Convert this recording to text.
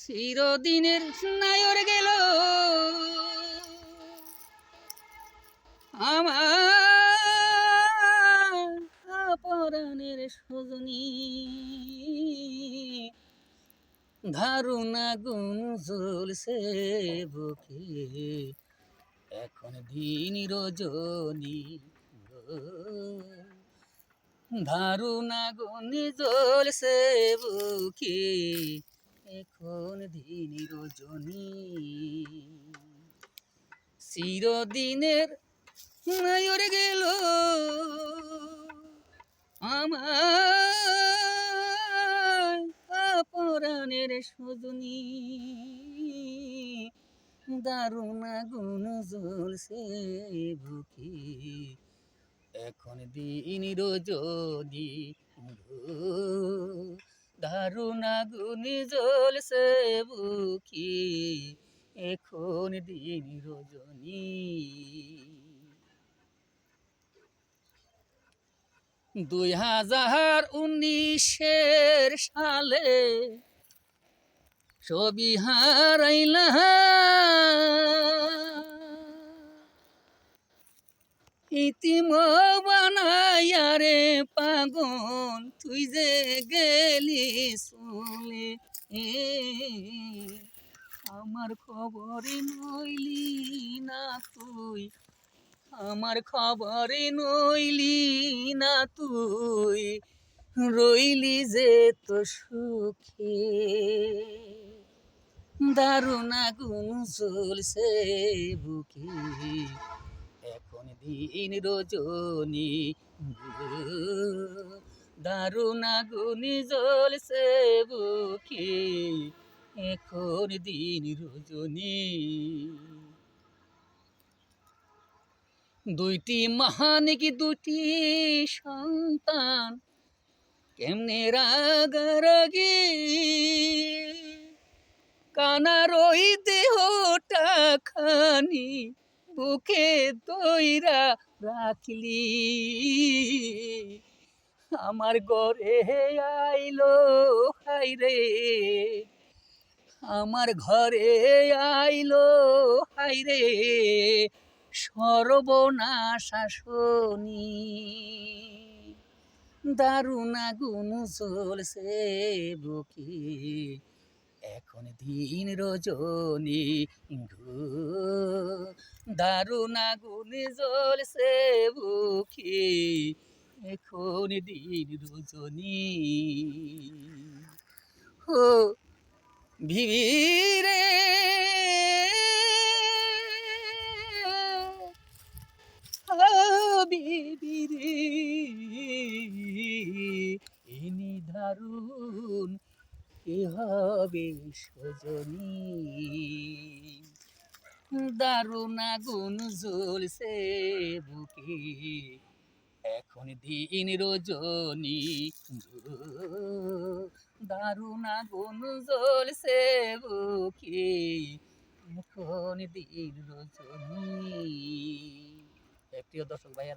চিরদিনের নায়র গেল আমার পরাণের সজনী, দারুণ আগুন জ্বলছে বুকে এখন দিন রজনী, দারুণ আগুন জ্বলছে বুকে এখন দিন রজনী। চিরদিনের নায়র গেল আমার পরাণের সজনী, দারুণ আগুন জ্বলছে বুকে এখন দিন রজনী, দারুণ আগুন জ্বলছে বুকে এখন দিন রজনী। 2019 সালে ছবি হারাইলাম ইতিম বানাইয়া রে পাগল তুই যে গেলি চলে, আমার খবরে নইলি না তুই, আমার খবরে নইলি না তুই, রইলি যে তো সুখে, দারুণ আগুন জ্বলছে বুকে এখন দিন রজনী, দারুণ আগুন জ্বলছে বুকে এখন দিন রজনী। দুইটি মহানিক দুটি সন্তান কেমনে রাগারাগি, কানার ওই দেহটা খানি বুকে দইরা রাখলি, আমার ঘরে আইলো হাইরে, আমার ঘরে আইলো হাইরে সর্বনাশা শনি, দারুণ আগুন জ্বলছে বুকে এখন দিন রজনী, দারুণ আগুন জ্বলছে বুকে এখন দিন রজনী। ও ভিভিরে বিবিরে ইনি দারুণ কে হবে সজনী, দারুণ আগুন জ্বলছে বুকে এখন দিন রজনী, দারুণ আগুন জ্বলছে বুকে এখন দিন রজনী। প্রিয় দর্শক ভাইয়া।